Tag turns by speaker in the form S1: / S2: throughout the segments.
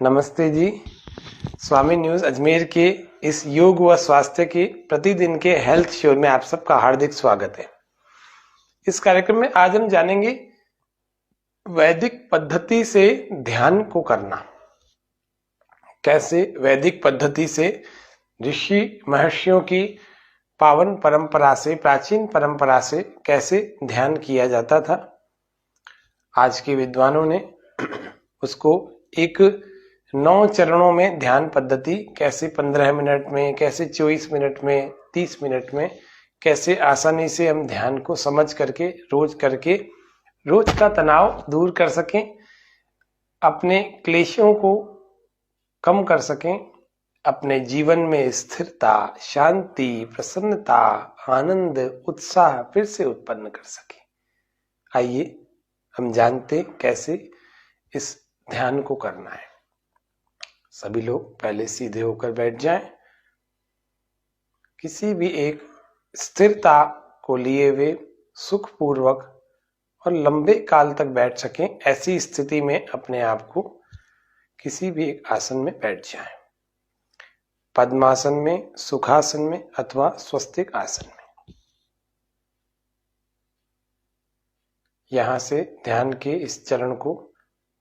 S1: नमस्ते जी। स्वामी न्यूज अजमेर के इस योग व स्वास्थ्य के प्रतिदिन के हेल्थ शो में आप सबका हार्दिक स्वागत है। इस कार्यक्रम में आज हम जानेंगे वैदिक पद्धति से ध्यान को करना। कैसे वैदिक पद्धति से ऋषि महर्षियों की पावन परंपरा से, प्राचीन परंपरा से कैसे ध्यान किया जाता था। आज के विद्वानों ने उसको एक 9 चरणों में ध्यान पद्धति, कैसे 15 मिनट में, कैसे 24 मिनट में, 30 मिनट में, कैसे आसानी से हम ध्यान को समझ करके रोज का तनाव दूर कर सकें, अपने क्लेशों को कम कर सकें, अपने जीवन में स्थिरता, शांति, प्रसन्नता, आनंद, उत्साह फिर से उत्पन्न कर सकें। आइए हम जानते कैसे इस ध्यान को करना है। सभी लोग पहले सीधे होकर बैठ जाएं। किसी भी एक स्थिरता को लिए हुए सुखपूर्वक और लंबे काल तक बैठ सकें, ऐसी स्थिति में अपने आप को किसी भी एक आसन में बैठ जाएं। पद्मासन में, सुखासन में अथवा स्वस्तिक आसन में। यहां से ध्यान के इस चरण को,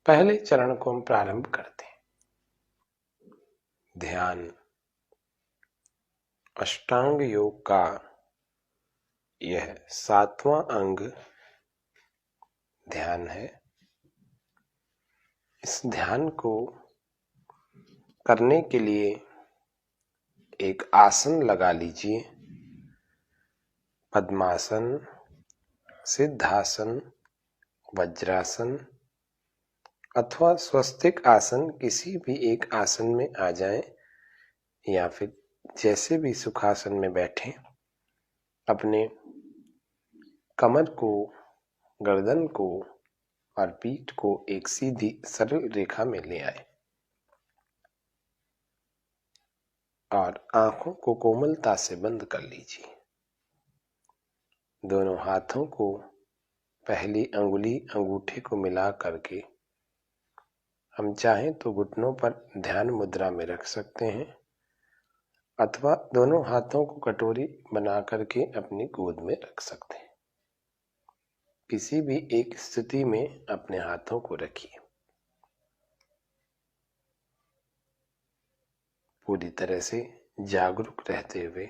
S1: पहले चरण को हम प्रारंभ करते हैं। ध्यान अष्टांग योग का यह 7वां अंग ध्यान है। इस ध्यान को करने के लिए एक आसन लगा लीजिए। पद्मासन, सिद्धासन, वज्रासन अथवा स्वस्तिक आसन, किसी भी एक आसन में आ जाएं, या फिर जैसे भी सुखासन में बैठें। अपने कमर को, गर्दन को और पीठ को एक सीधी सरल रेखा में ले आए और आंखों को कोमलता से बंद कर लीजिए। दोनों हाथों को पहली अंगुली अंगूठे को मिला करके हम चाहें तो घुटनों पर ध्यान मुद्रा में रख सकते हैं, अथवा दोनों हाथों को कटोरी बना करके अपनी गोद में रख सकते हैं। किसी भी एक स्थिति में अपने हाथों को रखिए। पूरी तरह से जागरूक रहते हुए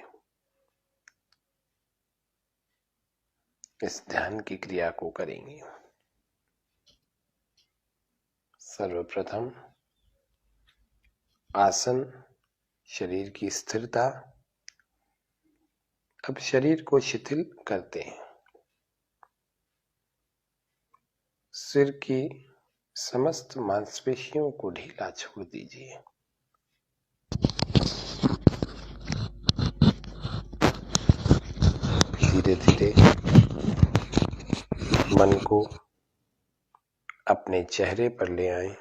S1: इस ध्यान की क्रिया को करेंगे। सर्वप्रथम आसन, शरीर की स्थिरता। अब शरीर को शिथिल करते हैं। सिर की समस्त मांसपेशियों को ढीला छोड़ दीजिए। धीरे धीरे मन को अपने चेहरे पर ले आएं।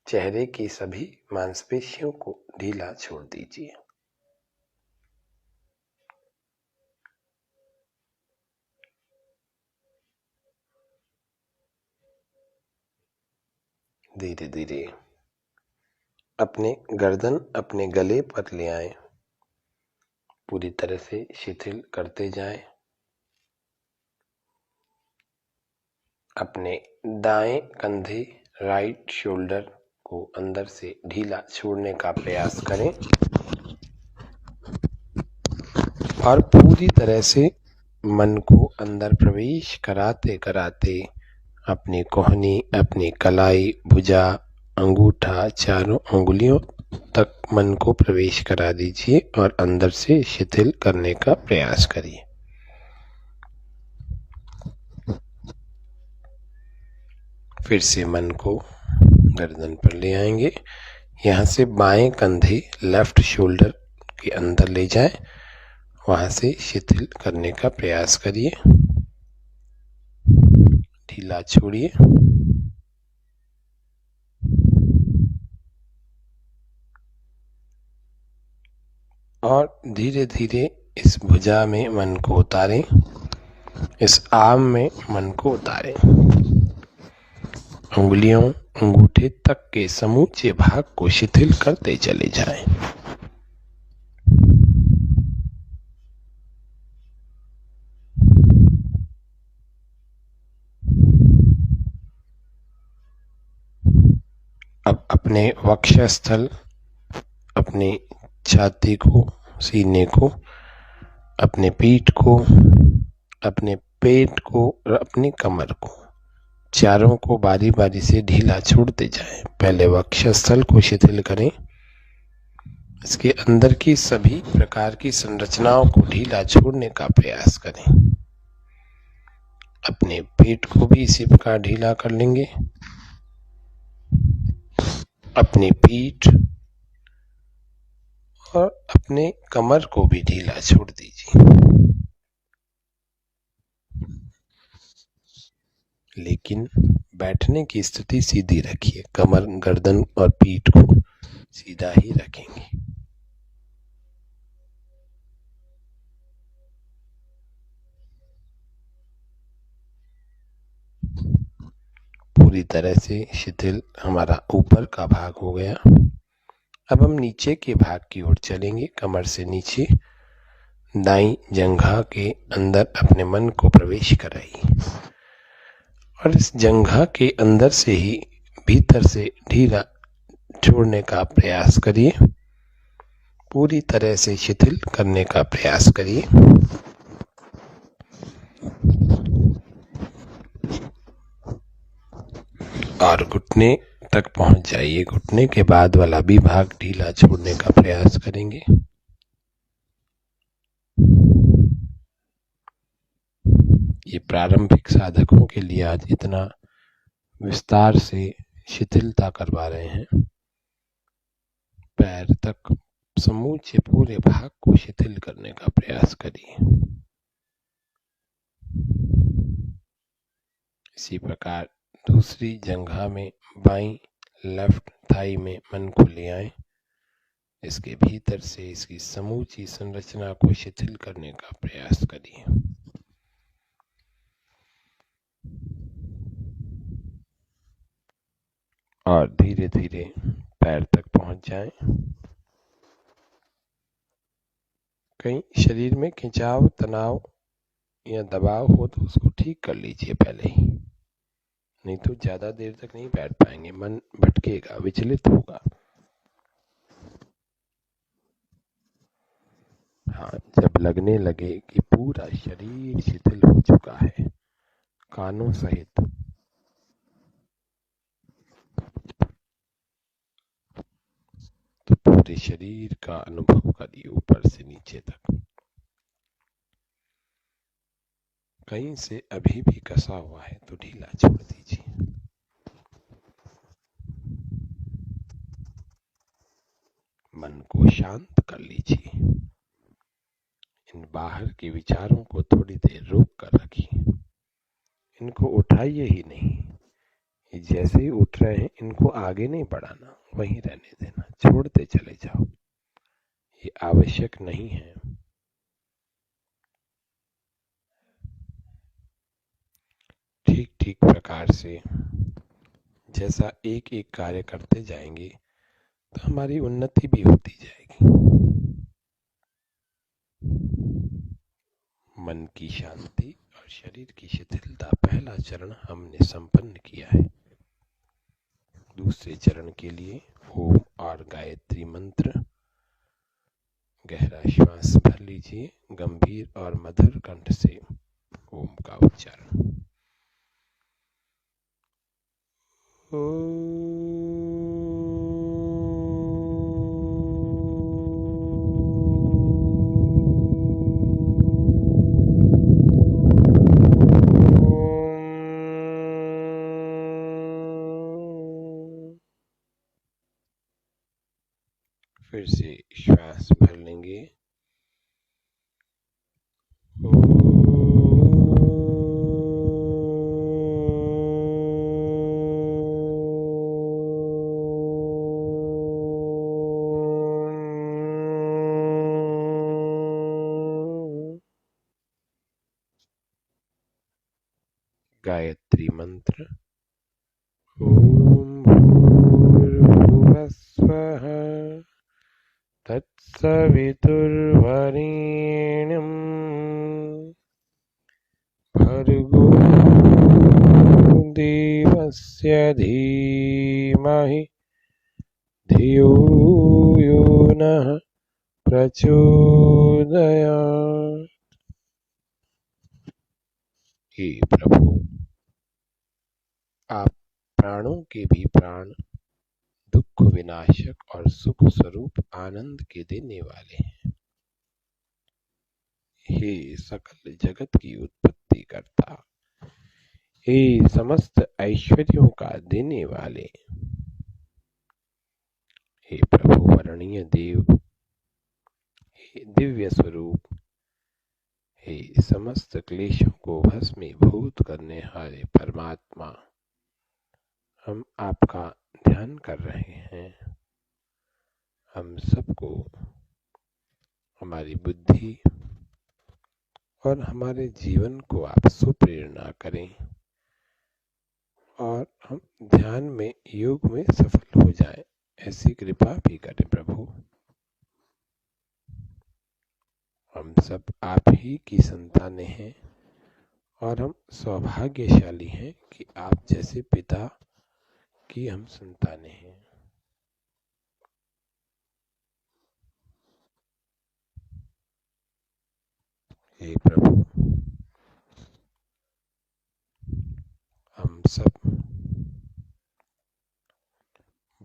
S1: चेहरे की सभी मांसपेशियों को ढीला छोड़ दीजिए। धीरे धीरे अपने गर्दन अपने गले पर ले आएं। पूरी तरह से शिथिल करते जाएं। अपने दाएं कंधे, राइट शोल्डर को अंदर से ढीला छोड़ने का प्रयास करें और पूरी तरह से मन को अंदर प्रवेश कराते कराते अपनी कोहनी, अपनी कलाई, भुजा, अंगूठा, चारों उंगलियों तक मन को प्रवेश करा दीजिए और अंदर से शिथिल करने का प्रयास करिए। फिर से मन को गर्दन पर ले आएंगे। यहाँ से बाएं कंधे, लेफ्ट शोल्डर के अंदर ले जाएं। वहां से शिथिल करने का प्रयास करिए। ढीला छोड़िए। और धीरे धीरे इस भुजा में मन को उतारें, इस आर्म में मन को उतारें उंगलियों अंगूठे तक के समूचे भाग को शिथिल करते चले जाएं। अब अपने वक्षस्थल, अपनी छाती को, सीने को, अपने पीठ को, अपने पेट को और अपनी कमर को, चारों को बारी बारी से ढीला छोड़ते जाएं। पहले वक्षस्थल को शिथिल करें, इसके अंदर की सभी प्रकार की संरचनाओं को ढीला छोड़ने का प्रयास करें। अपने पेट को भी इसी प्रकार ढीला कर लेंगे, अपनी पीठ और अपने कमर को भी ढीला छोड़ दीजिए। लेकिन बैठने की स्थिति सीधी रखिए, कमर, गर्दन और पीठ को सीधा ही रखेंगे। पूरी तरह से शिथिल हमारा ऊपर का भाग हो गया। अब हम नीचे के भाग की ओर चलेंगे। कमर से नीचे दाईं जंघा के अंदर अपने मन को प्रवेश कराइए और इस जंघा के अंदर से ही भीतर से ढीला छोड़ने का प्रयास करिए, पूरी तरह से शिथिल करने का प्रयास करिए। और घुटने तक पहुंच जाइए। घुटने के बाद वाला भी भाग ढीला छोड़ने का प्रयास करेंगे। ये प्रारंभिक साधकों के लिए आज इतना विस्तार से शिथिलता करवा रहे हैं। पैर तक समूचे पूरे भाग को शिथिल करने का प्रयास करिए। इसी प्रकार दूसरी जंघा में बाईं लेफ्ट थाई में मन को ले आए। इसके भीतर से इसकी समूची संरचना को शिथिल करने का प्रयास करिए। और धीरे धीरे पैर तक पहुंच जाएं। कहीं शरीर में खिंचाव, तनाव या दबाव हो तो उसको ठीक कर लीजिए पहले ही, नहीं तो ज्यादा देर तक नहीं बैठ पाएंगे, मन भटकेगा, विचलित होगा। हाँ, जब लगने लगे कि पूरा शरीर शिथिल हो चुका है कानों सहित, तो पूरे शरीर का अनुभव करिए ऊपर से नीचे तक। कहीं से अभी भी कसा हुआ है तो ढीला छोड़ दीजिए। मन को शांत कर लीजिए। इन बाहर के विचारों को थोड़ी देर रोक कर रखिए। इनको उठाइए ही नहीं। ये जैसे ही उठ रहे हैं इनको आगे नहीं बढ़ाना, वहीं रहने देना, छोड़ते चले जाओ। ये आवश्यक नहीं है। ठीक ठीक प्रकार से जैसा एक एक कार्य करते जाएंगे तो हमारी उन्नति भी होती जाएगी। मन की शांति और शरीर की शिथिलता, पहला चरण हमने संपन्न किया है। दूसरे चरण के लिए ओम और गायत्री मंत्र, गहरा श्वास भर लीजिए, गंभीर और मधुर कंठ से ओम का उच्चारण। फिर से श्वास भर लेंगे। गायत्री मंत्र। ओम भूर्भुवस्वः तत्सवितुर्वरेण्यं भर्गो देवस्य धीमहि धियो यो नः प्रचोदयात्। हे प्रभु, आप प्राणों के भी प्राण, दुख विनाशक और सुख स्वरूप आनंद के देने वाले हैं। हे सकल जगत की उत्पत्ति करता, हे समस्त ऐश्वर्यों का देने वाले, हे प्रभु वरणीय देव, हे दिव्य स्वरूप, हे समस्त क्लेशों को भस्मीभूत करने वाले परमात्मा, हम आपका ध्यान कर रहे हैं। हम सबको हमारी बुद्धि और हमारे जीवन को आप सुप्रेरणा करें और हम ध्यान में, योग में सफल हो जाएं, ऐसी कृपा भी करें प्रभु। हम सब आप ही की संतानें हैं और हम सौभाग्यशाली हैं कि आप जैसे पिता की हम संतानें हैं। हे प्रभु, हम सब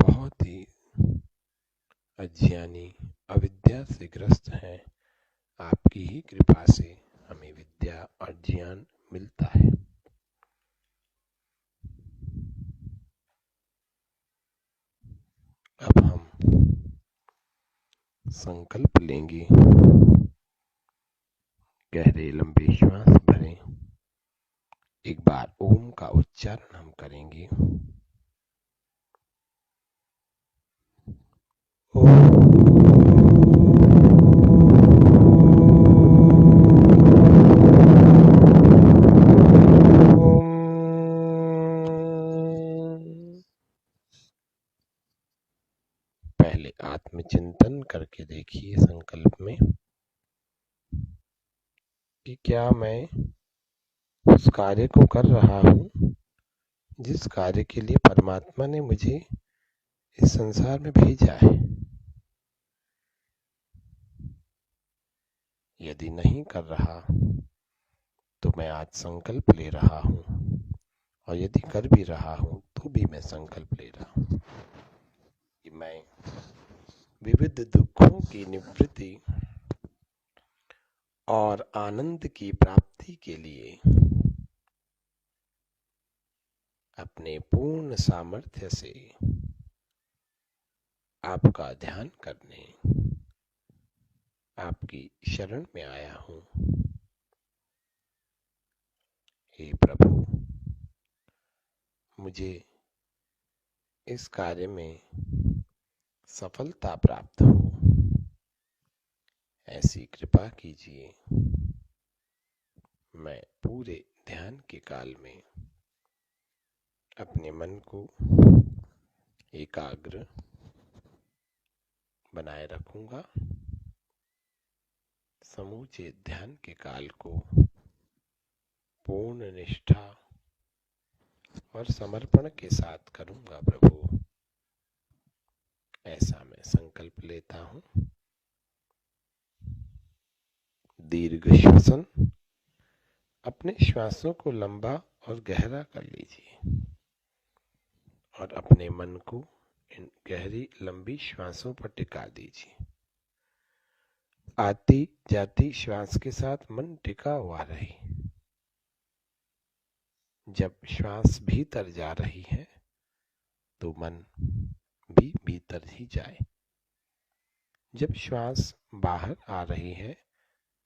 S1: बहुत ही अज्ञानी, अविद्या से ग्रस्त हैं। आपकी ही कृपा से हमें विद्या और ज्ञान मिलता है। अब हम संकल्प लेंगे, गहरे लंबे श्वास भरें, एक बार ओम का उच्चारण हम करेंगे। पहले आत्मचिंतन करके देखिए संकल्प में कि क्या मैं उस कार्य को कर रहा हूँ जिस कार्य के लिए परमात्मा ने मुझे इस संसार में भेजा है। यदि नहीं कर रहा तो मैं आज संकल्प ले रहा हूँ, और यदि कर भी रहा हूँ तो भी मैं संकल्प ले रहा हूँ कि मैं विविध दुखों की निवृत्ति और आनंद की प्राप्ति के लिए अपने पूर्ण सामर्थ्य से आपका ध्यान करने आपकी शरण में आया हूँ। हे प्रभु, मुझे इस कार्य में सफलता प्राप्त हो, ऐसी कृपा कीजिए। मैं पूरे ध्यान के काल में अपने मन को एकाग्र बनाए रखूंगा। समूचे ध्यान के काल को पूर्ण निष्ठा और समर्पण के साथ करूंगा प्रभु, ऐसा मैं संकल्प लेता हूँ। दीर्घ श्वसन, अपने श्वासों को लंबा और गहरा कर लीजिए और अपने मन को इन गहरी लंबी श्वासों पर टिका दीजिए। आती जाती श्वास के साथ मन टिका हुआ रहे। जब श्वास भीतर जा रही है तो मन भी भीतर ही जाए। जब श्वास बाहर आ रही है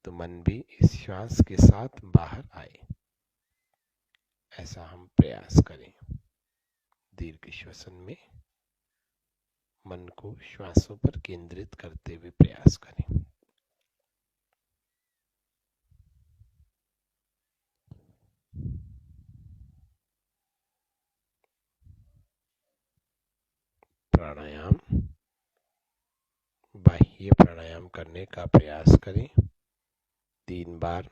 S1: तो मन भी इस श्वास के साथ बाहर आए। ऐसा हम प्रयास करें। दीर्घ श्वसन में मन को श्वासों पर केंद्रित करते हुए प्रयास करें। प्राणायाम, बाह्य प्राणायाम करने का प्रयास करें। 3 बार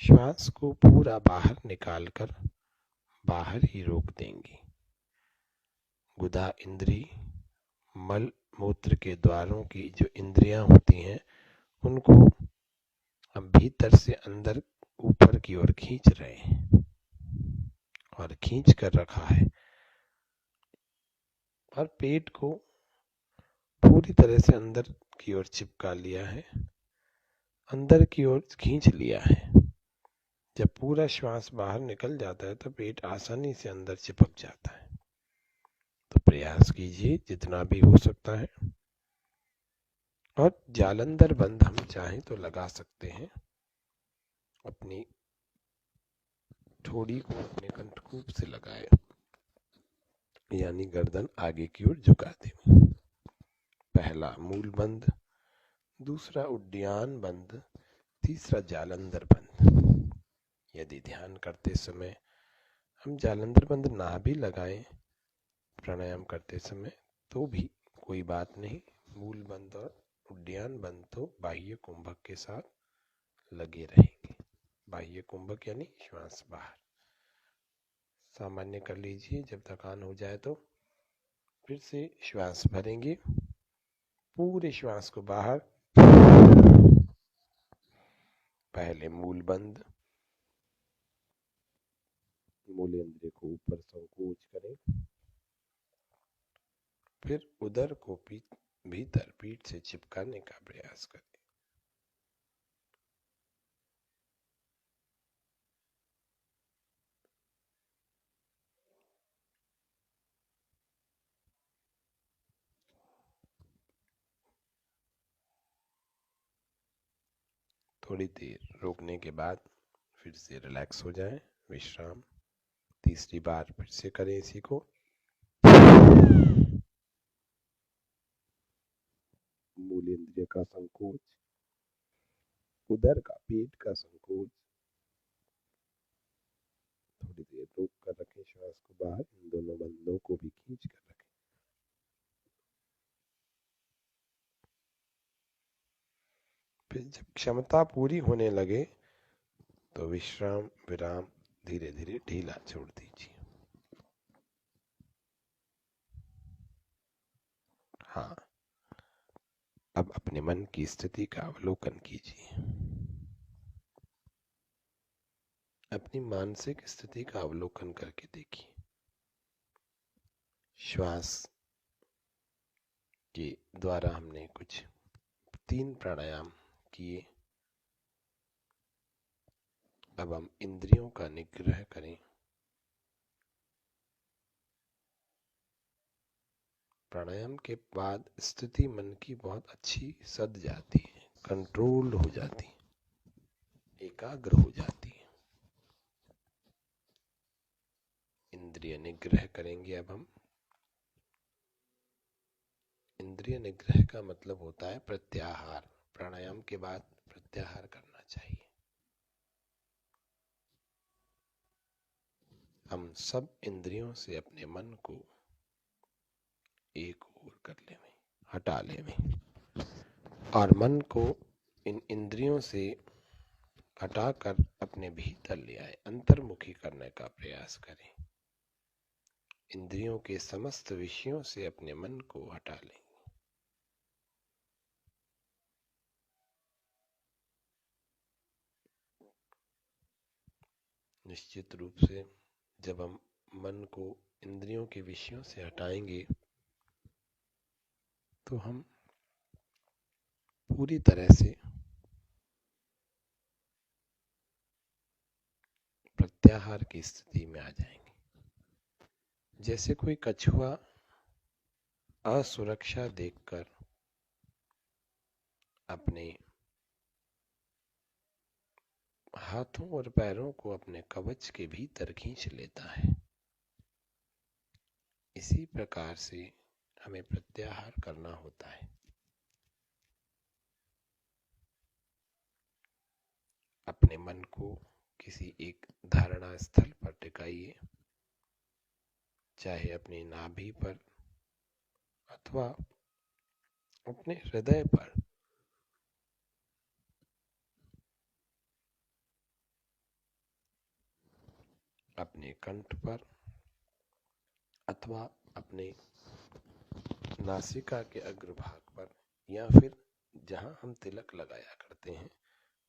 S1: श्वास को पूरा बाहर निकालकर बाहर ही रोक देंगे। गुदा इंद्री, मल मूत्र के द्वारों की जो इंद्रियां होती हैं उनको हम भीतर से अंदर ऊपर की ओर खींच रहे हैं और खींच कर रखा है, और पेट को पूरी तरह से अंदर की ओर चिपका लिया है, अंदर की ओर खींच लिया है। जब पूरा श्वास बाहर निकल जाता है तो पेट आसानी से अंदर चिपक जाता है। तो प्रयास कीजिए जितना भी हो सकता है। और जालंधर बंद हम चाहें तो लगा सकते हैं। अपनी ठोड़ी को अपने कंठकूप से लगाए, यानी गर्दन आगे की ओर झुका दें। पहला मूल बंद, दूसरा उड्डयन बंद, तीसरा जालंधर बंद। यदि ध्यान करते समय हम जालंधर बंद ना भी लगाएं प्राणायाम करते समय तो भी कोई बात नहीं। मूल बंद और उड्डयन बंद तो बाह्य कुंभक के साथ लगे रहेंगे। बाह्य कुंभक यानी श्वास बाहर। सामान्य कर लीजिए। जब थकान हो जाए तो फिर से श्वास भरेंगे, पूरे श्वास को बाहर। पहले मूल बंद, मूलेंद्र को ऊपर संकोच करें, फिर उदर को भीतर पीठ से चिपकाने का प्रयास करें। थोड़ी देर रोकने के बाद फिर से रिलैक्स हो जाएं, विश्राम। तीसरी बार फिर से करें इसी को। मूलेंद्रिय का संकोच, उदर का पेट का संकोच। थोड़ी देर रोक कर रखें श्वास को बाहर। इन दोनों बंदों को भी खींच कर रखें। फिर जब क्षमता पूरी होने लगे तो विश्राम विराम धीरे धीरे ढीला छोड़ दीजिए। हाँ, अब अपने मन की स्थिति का अवलोकन कीजिए। अपनी मानसिक स्थिति का अवलोकन करके देखिए। श्वास के द्वारा हमने कुछ 3 प्राणायाम किए। अब हम इंद्रियों का निग्रह करें। प्राणायाम के बाद स्थिति मन की बहुत अच्छी सध जाती है, कंट्रोल्ड हो जाती है, एकाग्र हो जाती है। इंद्रिय निग्रह करेंगे। अब हम इंद्रिय निग्रह का मतलब होता है प्रत्याहार। प्राणायाम के बाद प्रत्याहार करना चाहिए। हम सब इंद्रियों से अपने मन को एक ओर कर ले में, हटा ले में, और मन को इन इंद्रियों से हटाकर अपने भीतर ले आए, अंतर्मुखी करने का प्रयास करें। इंद्रियों के समस्त विषयों से अपने मन को हटा लें। निश्चित रूप से जब हम मन को इंद्रियों के विषयों से हटाएंगे तो हम पूरी तरह से प्रत्याहार की स्थिति में आ जाएंगे। जैसे कोई कछुआ असुरक्षा देखकर अपने हाथों और पैरों को अपने कवच के भीतर खींच लेता है, इसी प्रकार से हमें प्रत्याहार करना होता है। अपने मन को किसी एक धारणा स्थल पर टिकाइए, चाहे अपनी नाभि पर अथवा अपने हृदय पर अपने कंठ पर अथवा अपने नासिका के अग्रभाग पर या फिर जहां हम तिलक लगाया करते हैं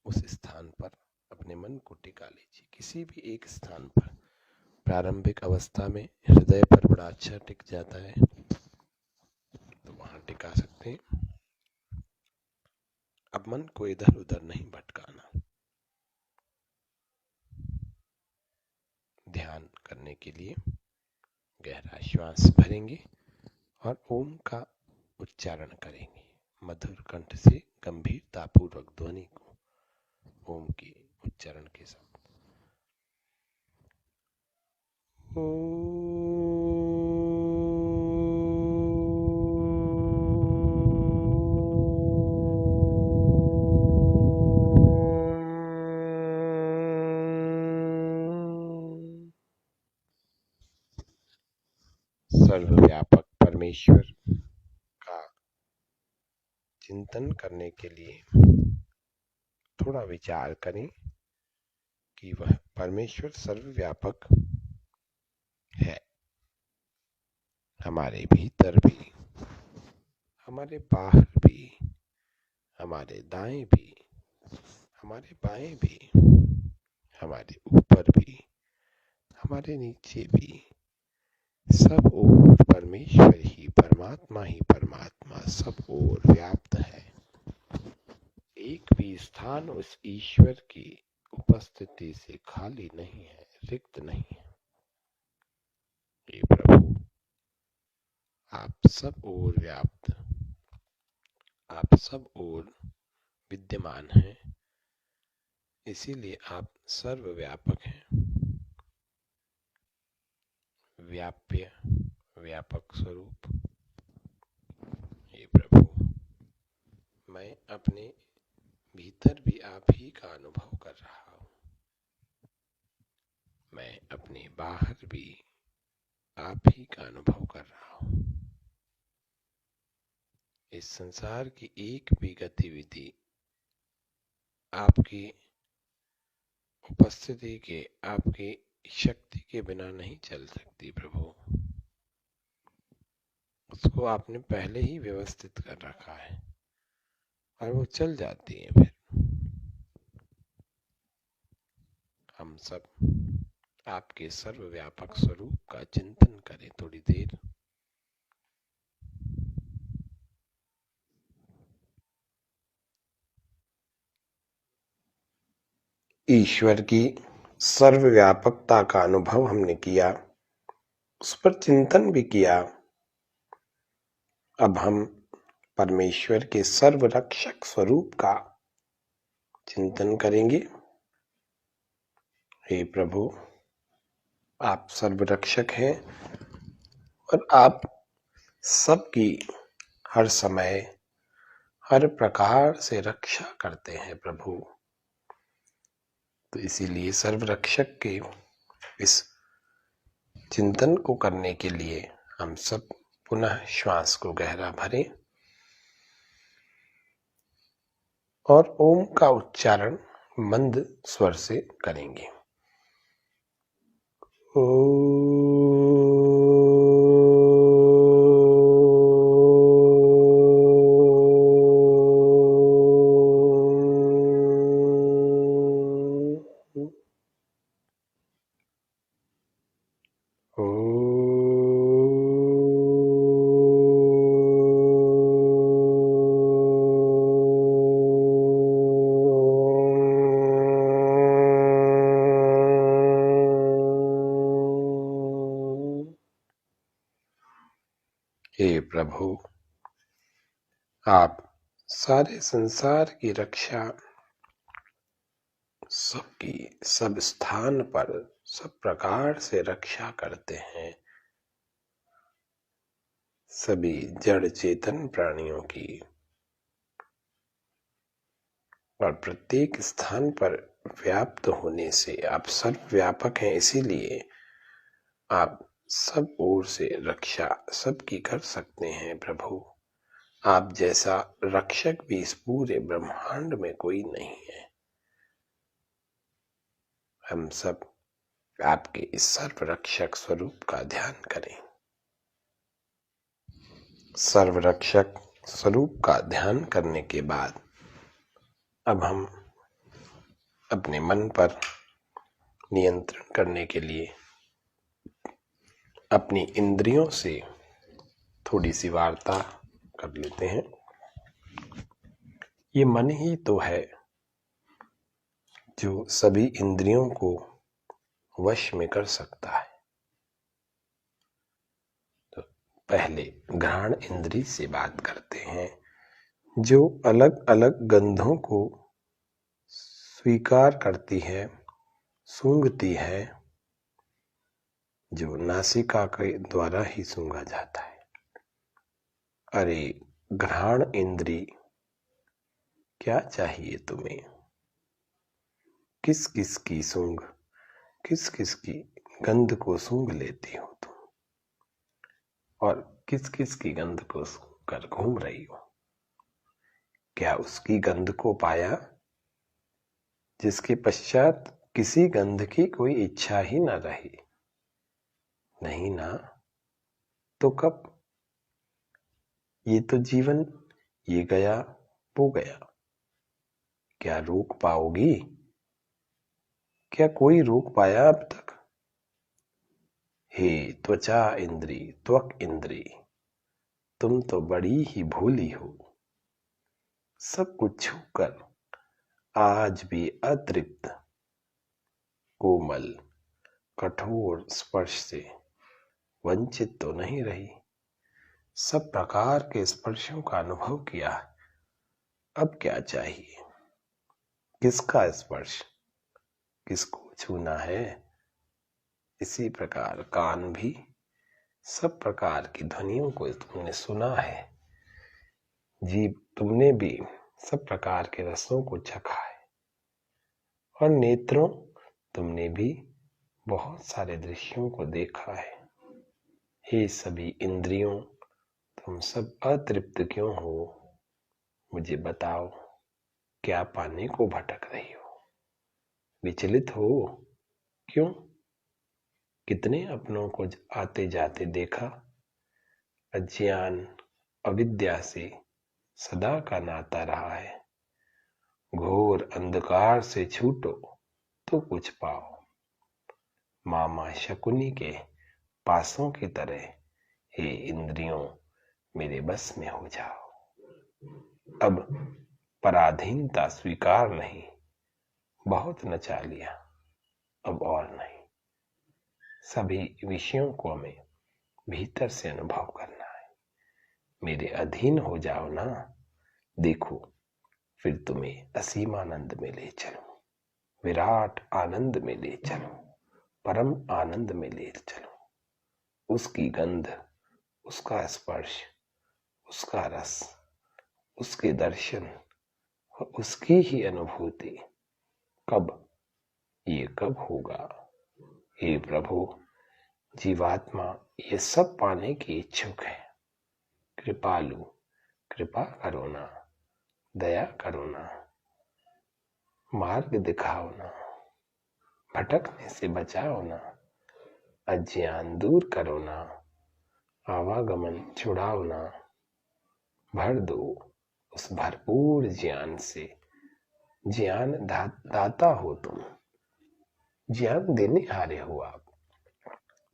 S1: उस स्थान पर अपने मन को टिका लीजिए। किसी भी एक स्थान पर प्रारंभिक अवस्था में हृदय पर बड़ा अच्छा टिक जाता है तो वहां टिका सकते हैं। अब मन को इधर उधर नहीं भटकाना। ध्यान करने के लिए गहरा श्वास भरेंगे और ओम का उच्चारण करेंगे मधुर कंठ से गंभीरतापूर्वक ध्वनि को ओम के उच्चारण के साथ। सर्वव्यापक परमेश्वर का चिंतन करने के लिए थोड़ा विचार करें कि वह परमेश्वर सर्वव्यापक है, हमारे भीतर भी, हमारे बाहर भी, हमारे दाएं भी, हमारे बाएं भी, हमारे ऊपर भी, हमारे नीचे भी, सब ओर परमेश्वर ही परमात्मा सब ओर व्याप्त है। एक भी स्थान उस ईश्वर की उपस्थिति से खाली नहीं है, रिक्त नहीं है। हे प्रभु, आप सब ओर व्याप्त, आप सब ओर विद्यमान हैं, इसीलिए आप सर्वव्यापक हैं। व्याप्य, व्यापक स्वरूप। हे प्रभु, मैं अपने भीतर भी आप ही का अनुभव कर रहा हूं, मैं अपने बाहर भी आप ही का अनुभव कर रहा हूं। इस संसार की एक भी गतिविधि आपकी उपस्थिति के, आपकी शक्ति के बिना नहीं चल सकती प्रभु। उसको आपने पहले ही व्यवस्थित कर रखा है और वो चल जाती है। फिर हम सब आपके सर्वव्यापक स्वरूप का चिंतन करें थोड़ी देर। ईश्वर की सर्वव्यापकता का अनुभव हमने किया, उस पर चिंतन भी किया। अब हम परमेश्वर के सर्वरक्षक स्वरूप का चिंतन करेंगे। हे प्रभु, आप सर्वरक्षक हैं और आप सबकी हर समय हर प्रकार से रक्षा करते हैं प्रभु। तो इसीलिए सर्वरक्षक के इस चिंतन को करने के लिए हम सब पुनः श्वास को गहरा भरें और ओम का उच्चारण मंद स्वर से करेंगे। हे प्रभु, आप सारे संसार की रक्षा सबकी सब स्थान पर सब प्रकार से रक्षा करते हैं। सभी जड़ चेतन प्राणियों की और प्रत्येक स्थान पर व्याप्त होने से आप सर्वव्यापक हैं, इसीलिए आप सब ओर से रक्षा सबकी कर सकते हैं प्रभु। आप जैसा रक्षक भी इस पूरे ब्रह्मांड में कोई नहीं है। हम सब आपके इस सर्वरक्षक स्वरूप का ध्यान करें। सर्वरक्षक स्वरूप का ध्यान करने के बाद अब हम अपने मन पर नियंत्रण करने के लिए अपनी इंद्रियों से थोड़ी सी वार्ता कर लेते हैं। ये मन ही तो है जो सभी इंद्रियों को वश में कर सकता है। तो पहले घ्राण इंद्री से बात करते हैं, जो अलग अलग गंधों को स्वीकार करती है, सूंघती है, जो नासिका के द्वारा ही सूंघा जाता है। अरे घ्राण इंद्री, क्या चाहिए तुम्हें? किस किस की सूंघ, किस किस की गंध को सूंघ लेती हो तुम, और किस किस की गंध को सूंघ कर घूम रही हो? क्या उसकी गंध को पाया जिसके पश्चात किसी गंध की कोई इच्छा ही न रही? नहीं ना। तो कब? ये तो जीवन, ये गया वो गया। क्या रोक पाओगी? क्या कोई रोक पाया अब तक? हे त्वचा इंद्री, त्वक इंद्री, तुम तो बड़ी ही भोली हो। सब कुछ छूकर आज भी अतृप्त कोमल कठोर स्पर्श से वंचित तो नहीं रही। सब प्रकार के स्पर्शों का अनुभव किया। अब क्या चाहिए? किसका स्पर्श, किसको छूना है? इसी प्रकार कान भी सब प्रकार की ध्वनियों को तुमने सुना है। जीभ, तुमने भी सब प्रकार के रसों को चखा है। और नेत्रों, तुमने भी बहुत सारे दृश्यों को देखा है। हे सभी इंद्रियों, तुम सब अतृप्त क्यों हो? मुझे बताओ, क्या पाने को भटक रही हो? विचलित हो क्यों? कितने अपनों को आते जाते देखा। अज्ञान अविद्या से सदा का नाता रहा है। घोर अंधकार से छूटो तो कुछ पाओ। मामा शकुनी के पासों की तरह हे इंद्रियों, मेरे बस में हो जाओ। अब पराधीनता स्वीकार नहीं। बहुत नचा लिया, अब और नहीं। सभी विषयों को हमें भीतर से अनुभव करना है। मेरे अधीन हो जाओ ना। देखो, फिर तुम्हें असीम आनंद में ले चलूं, विराट आनंद में ले चलूं, परम आनंद में ले चलूं। उसकी गंध, उसका स्पर्श, उसका रस, उसके दर्शन और उसकी ही अनुभूति। कब? ये कब होगा? हे प्रभु, जीवात्मा ये सब पाने की इच्छुक है। कृपालु, कृपा करो ना, दया करो ना, मार्ग दिखाओ ना, भटकने से बचाओ ना, अज्ञान दूर करो ना, आवागमन छुड़ाओ ना, भर दो उस भरपूर ज्ञान से। ज्ञान दाता हो तुम, ज्ञान देने हारे हो आप।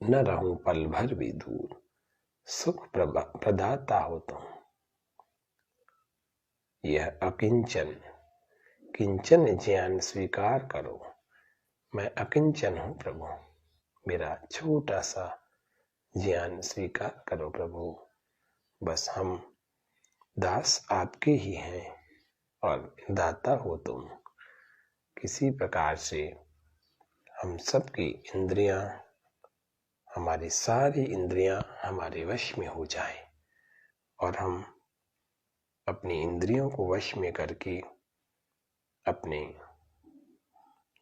S1: न रहूं पल भर भी दूर, सुख प्रदाता हो तुम। यह अकिंचन किंचन ज्ञान स्वीकार करो। मैं अकिंचन हूं प्रभु, मेरा छोटा सा ज्ञान स्वीकार करो प्रभु। बस हम दास आपके ही हैं और दाता हो तुम। किसी प्रकार से हम सबकी इंद्रियां, हमारी सारी इंद्रियां हमारे वश में हो जाए और हम अपनी इंद्रियों को वश में करके अपने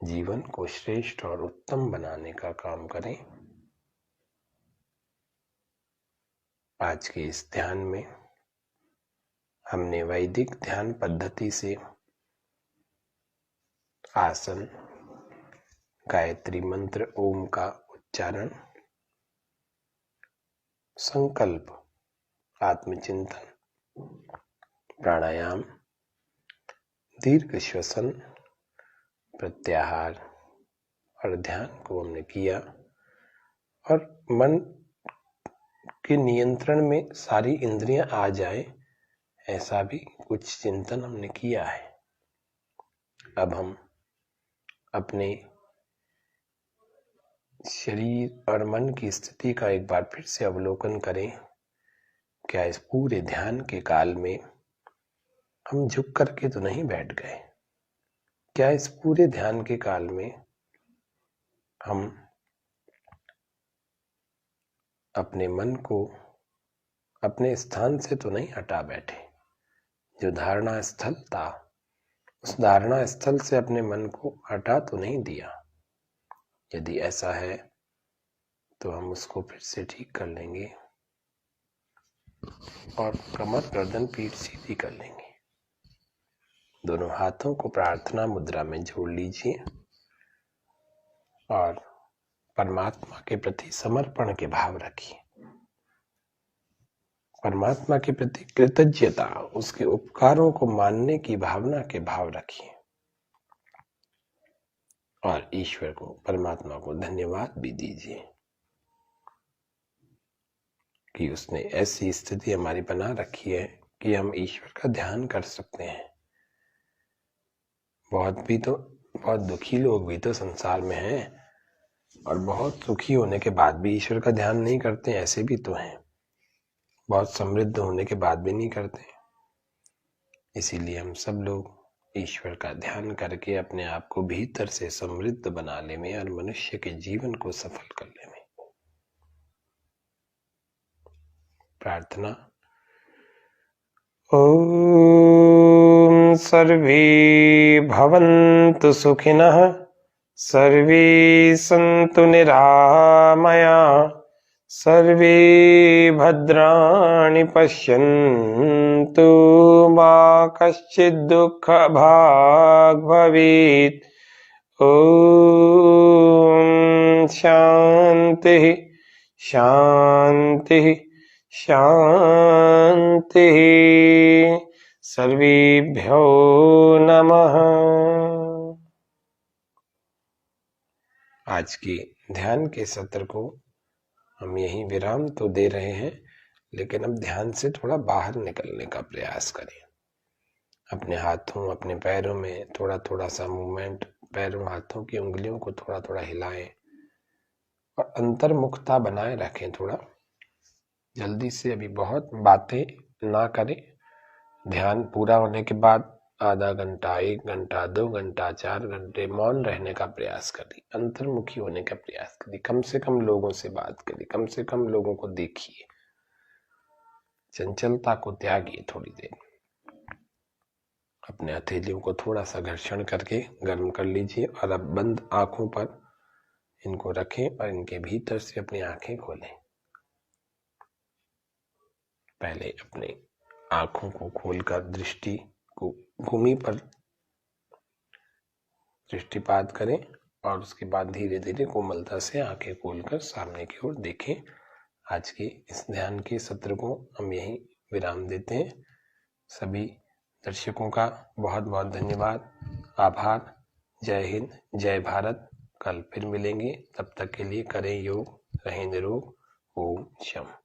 S1: जीवन को श्रेष्ठ और उत्तम बनाने का काम करें। आज के इस ध्यान में हमने वैदिक ध्यान पद्धति से आसन, गायत्री मंत्र ओम का उच्चारण, संकल्प, आत्मचिंतन, प्राणायाम, दीर्घ श्वसन, प्रत्याहार और ध्यान को हमने किया और मन के नियंत्रण में सारी इंद्रियां आ जाए ऐसा भी कुछ चिंतन हमने किया है। अब हम अपने शरीर और मन की स्थिति का एक बार फिर से अवलोकन करें। क्या इस पूरे ध्यान के काल में हम झुक करके तो नहीं बैठ गए? क्या इस पूरे ध्यान के काल में हम अपने मन को अपने स्थान से तो नहीं हटा बैठे? जो धारणा स्थल था उस धारणा स्थल से अपने मन को हटा तो नहीं दिया? यदि ऐसा है तो हम उसको फिर से ठीक कर लेंगे और कमर, गर्दन, पीठ सीधी कर लेंगे। दोनों हाथों को प्रार्थना मुद्रा में जोड़ लीजिए और परमात्मा के प्रति समर्पण के भाव रखिए। परमात्मा के प्रति कृतज्ञता, उसके उपकारों को मानने की भावना के भाव रखिए और ईश्वर को, परमात्मा को धन्यवाद भी दीजिए कि उसने ऐसी स्थिति हमारी बना रखी है कि हम ईश्वर का ध्यान कर सकते हैं। बहुत दुखी लोग भी तो संसार में हैं और बहुत सुखी होने के बाद भी ईश्वर का ध्यान नहीं करते, ऐसे भी तो हैं। बहुत समृद्ध होने के बाद भी नहीं करते। इसीलिए हम सब लोग ईश्वर का ध्यान करके अपने आप को भीतर से समृद्ध बना ले में और मनुष्य के जीवन को सफल कर ले में। प्रार्थना। ओम सर्वे भवन्तु सुखिनः, सर्वे सन्तु निरामया, सर्वे भद्राणि पश्यन्तु, मा कश्चित् दुःखभाग् भवेत्। ओम शान्तिः शान्तिः शान्तिः। सर्वेभ्यो नमः। आज के ध्यान के सत्र को हम यहीं विराम तो दे रहे हैं, लेकिन अब ध्यान से थोड़ा बाहर निकलने का प्रयास करें। अपने हाथों, अपने पैरों में थोड़ा थोड़ा सा मूवमेंट, पैरों हाथों की उंगलियों को थोड़ा थोड़ा हिलाएं और अंतर्मुखता बनाए रखें। थोड़ा जल्दी से अभी बहुत बातें ना करें। ध्यान पूरा होने के बाद आधा घंटा, 1 घंटा, 2 घंटा, 4 घंटे मौन रहने का प्रयास करिए, अंतर्मुखी होने का प्रयास करिए। कम से कम लोगों से बात करिए, कम से कम लोगों को देखिए, चंचलता को त्यागिए। थोड़ी देर अपने हथेलियों को थोड़ा सा घर्षण करके गर्म कर लीजिए और अब बंद आंखों पर इनको रखें और इनके भीतर से अपनी आंखें खोलें। पहले अपने आंखों को खोलकर दृष्टि को भूमि पर दृष्टिपात करें और उसके बाद धीरे धीरे कोमलता से आंखें खोलकर सामने की ओर देखें। आज के इस ध्यान के सत्र को हम यहीं विराम देते हैं। सभी दर्शकों का बहुत बहुत धन्यवाद, आभार। जय हिंद, जय भारत। कल फिर मिलेंगे, तब तक के लिए करें योग, रहें निरोग। ओम शम।